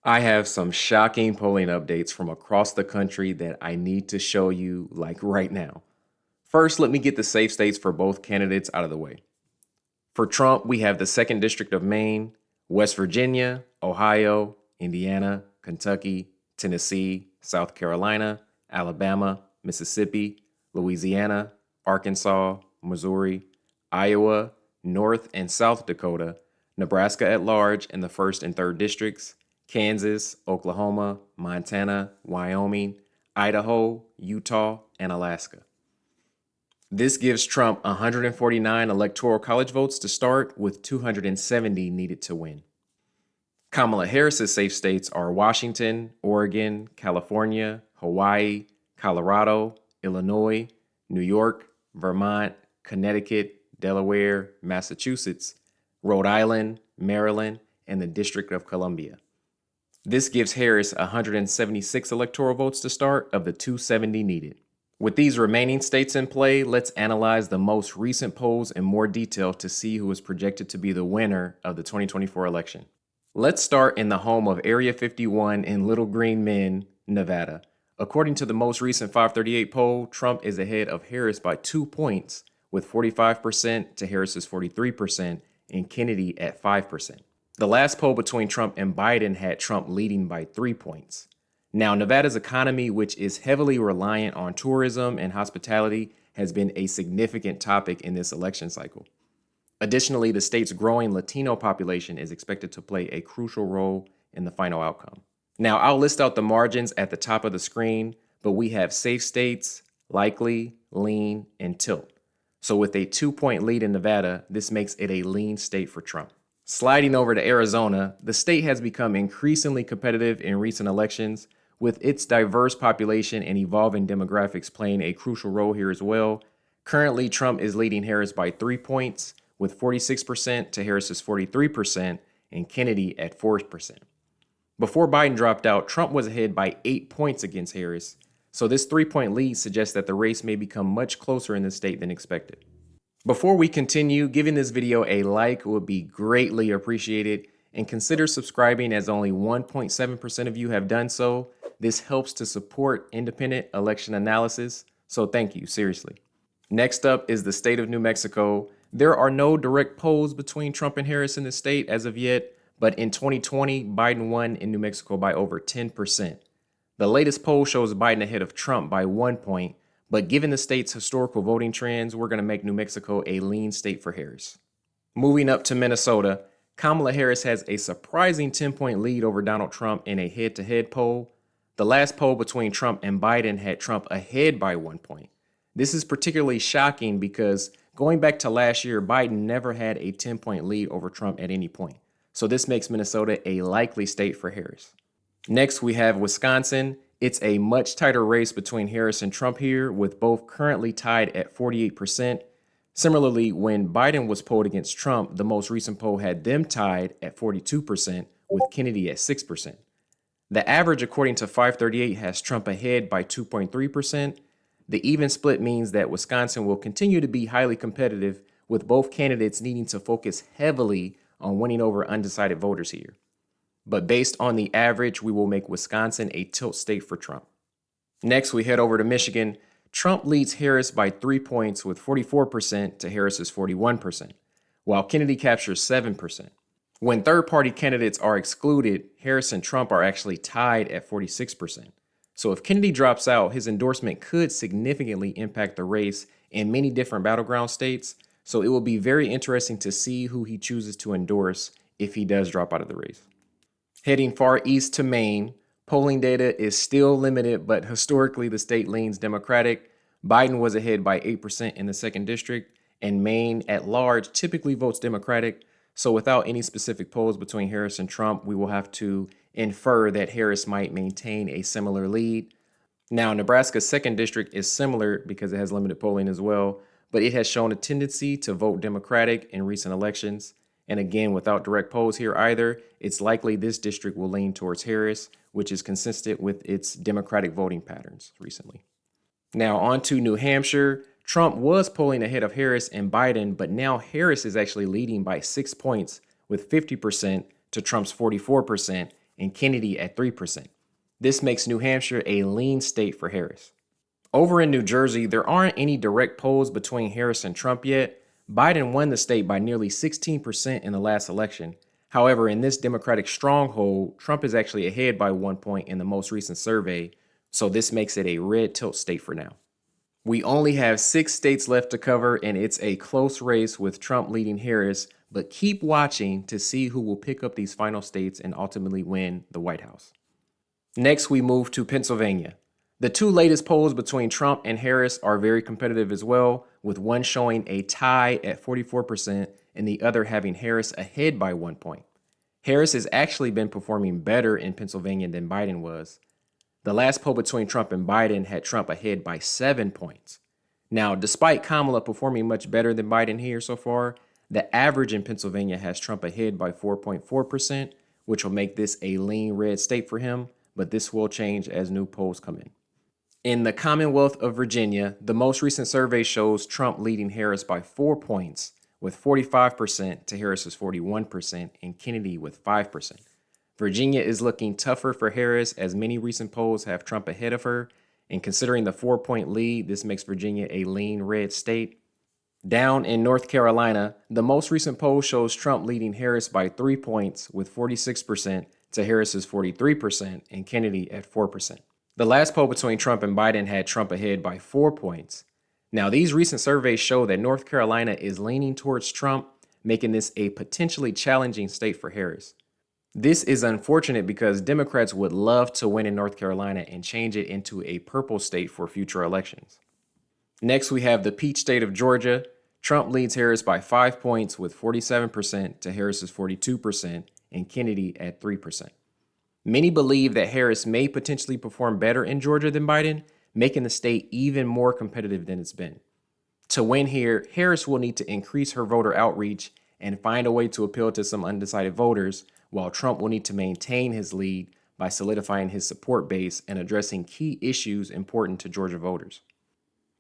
I have some shocking polling updates from across the country that I need to show you like right now. First, let me get the safe states for both candidates out of the way. For Trump, we have the 2nd District of Maine, West Virginia, Ohio, Indiana, Kentucky, Tennessee, South Carolina, Alabama, Mississippi, Louisiana, Arkansas, Missouri, Iowa, North and South Dakota, Nebraska at large in the 1st and 3rd districts, Kansas, Oklahoma, Montana, Wyoming, Idaho, Utah, and Alaska. This gives Trump 149 electoral college votes to start, with 270 needed to win. Kamala Harris's safe states are Washington, Oregon, California, Hawaii, Colorado, Illinois, New York, Vermont, Connecticut, Delaware, Massachusetts, Rhode Island, Maryland, and the District of Columbia. This gives Harris 176 electoral votes to start of the 270 needed. With these remaining states in play, let's analyze the most recent polls in more detail to see who is projected to be the winner of the 2024 election. Let's start in the home of Area 51 in Little Green Men, Nevada. According to the most recent 538 poll, Trump is ahead of Harris by 2 points, with 45% to Harris's 43% and Kennedy at 5%. The last poll between Trump and Biden had Trump leading by 3 points. Now, Nevada's economy, which is heavily reliant on tourism and hospitality, has been a significant topic in this election cycle. Additionally, the state's growing Latino population is expected to play a crucial role in the final outcome. Now, I'll list out the margins at the top of the screen, but we have safe states, likely, lean, and tilt. So with a 2-point lead in Nevada, this makes it a lean state for Trump. Sliding over to Arizona, the state has become increasingly competitive in recent elections, with its diverse population and evolving demographics playing a crucial role here as well. Currently, Trump is leading Harris by 3 points, with 46% to Harris's 43% and Kennedy at 4%. Before Biden dropped out, Trump was ahead by 8 points against Harris, so this 3-point lead suggests that the race may become much closer in the state than expected. Before we continue, giving this video a like would be greatly appreciated, and consider subscribing as only 1.7% of you have done so. This helps to support independent election analysis, so thank you, seriously. Next up is the state of New Mexico. There are no direct polls between Trump and Harris in the state as of yet, but in 2020, Biden won in New Mexico by over 10%. The latest poll shows Biden ahead of Trump by 1 point, but given the state's historical voting trends, we're going to make New Mexico a lean state for Harris. Moving up to Minnesota, Kamala Harris has a surprising 10-point lead over Donald Trump in a head-to-head poll. The last poll between Trump and Biden had Trump ahead by 1 point. This is particularly shocking because going back to last year, Biden never had a 10-point lead over Trump at any point. So this makes Minnesota a likely state for Harris. Next, we have Wisconsin. It's a much tighter race between Harris and Trump here, with both currently tied at 48%. Similarly, when Biden was polled against Trump, the most recent poll had them tied at 42%, with Kennedy at 6%. The average, according to 538, has Trump ahead by 2.3%. The even split means that Wisconsin will continue to be highly competitive, with both candidates needing to focus heavily on winning over undecided voters here. But based on the average, we will make Wisconsin a tilt state for Trump. Next, we head over to Michigan. Trump leads Harris by 3 points, with 44% to Harris's 41%, while Kennedy captures 7%. When third-party candidates are excluded, Harris and Trump are actually tied at 46%. So if Kennedy drops out, his endorsement could significantly impact the race in many different battleground states. So it will be very interesting to see who he chooses to endorse if he does drop out of the race. Heading far east to Maine, polling data is still limited, but historically the state leans Democratic. Biden was ahead by 8% in the 2nd district, and Maine at large typically votes Democratic. So without any specific polls between Harris and Trump, we will have to infer that Harris might maintain a similar lead. Now, Nebraska's 2nd district is similar because it has limited polling as well, but it has shown a tendency to vote Democratic in recent elections. And again, without direct polls here either, it's likely this district will lean towards Harris, which is consistent with its Democratic voting patterns recently. Now on to New Hampshire. Trump was polling ahead of Harris and Biden, but now Harris is actually leading by 6 points, with 50% to Trump's 44%, and Kennedy at 3%. This makes New Hampshire a lean state for Harris. Over in New Jersey, there aren't any direct polls between Harris and Trump yet. Biden won the state by nearly 16% in the last election. However, in this Democratic stronghold, Trump is actually ahead by 1 point in the most recent survey, so this makes it a red tilt state for now. We only have 6 states left to cover, and it's a close race with Trump leading Harris, but keep watching to see who will pick up these final states and ultimately win the White House. Next, we move to Pennsylvania. The 2 latest polls between Trump and Harris are very competitive as well, with one showing a tie at 44% and the other having Harris ahead by 1 point. Harris has actually been performing better in Pennsylvania than Biden was. The last poll between Trump and Biden had Trump ahead by 7 points. Now, despite Kamala performing much better than Biden here so far, the average in Pennsylvania has Trump ahead by 4.4%, which will make this a lean red state for him, but this will change as new polls come in. In the Commonwealth of Virginia, the most recent survey shows Trump leading Harris by 4 points, with 45% to Harris's 41% and Kennedy with 5%. Virginia is looking tougher for Harris as many recent polls have Trump ahead of her, and considering the 4-point lead, this makes Virginia a lean red state. Down in North Carolina, the most recent poll shows Trump leading Harris by 3 points with 46% to Harris's 43% and Kennedy at 4%. The last poll between Trump and Biden had Trump ahead by 4 points. Now, these recent surveys show that North Carolina is leaning towards Trump, making this a potentially challenging state for Harris. This is unfortunate because Democrats would love to win in North Carolina and change it into a purple state for future elections. Next, we have the peach state of Georgia. Trump leads Harris by 5 points with 47% to Harris's 42% and Kennedy at 3%. Many believe that Harris may potentially perform better in Georgia than Biden, making the state even more competitive than it's been. To win here, Harris will need to increase her voter outreach and find a way to appeal to some undecided voters, while Trump will need to maintain his lead by solidifying his support base and addressing key issues important to Georgia voters.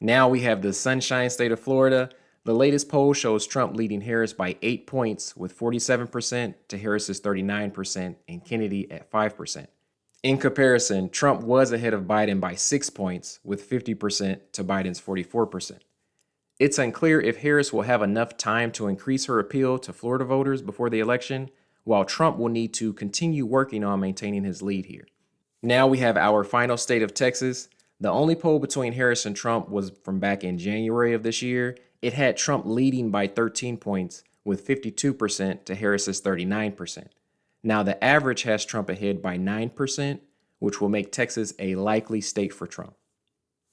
Now we have the Sunshine State of Florida. The latest poll shows Trump leading Harris by 8 points with 47% to Harris's 39% and Kennedy at 5%. In comparison, Trump was ahead of Biden by 6 points with 50% to Biden's 44%. It's unclear if Harris will have enough time to increase her appeal to Florida voters before the election, while Trump will need to continue working on maintaining his lead here. Now we have our final state of Texas. The only poll between Harris and Trump was from back in January of this year. It had Trump leading by 13 points with 52% to Harris's 39%. Now the average has Trump ahead by 9%, which will make Texas a likely state for Trump.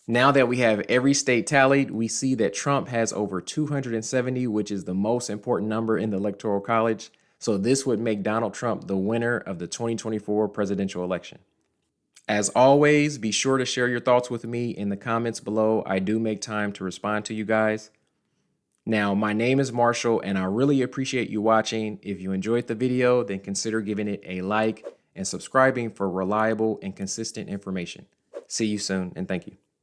Now that we have every state tallied, we see that Trump has over 270, which is the most important number in the Electoral College. So this would make Donald Trump the winner of the 2024 presidential election. As always, be sure to share your thoughts with me in the comments below. I do make time to respond to you guys. Now, my name is Marshall, and I really appreciate you watching. If you enjoyed the video, then consider giving it a like and subscribing for reliable and consistent information. See you soon, and thank you.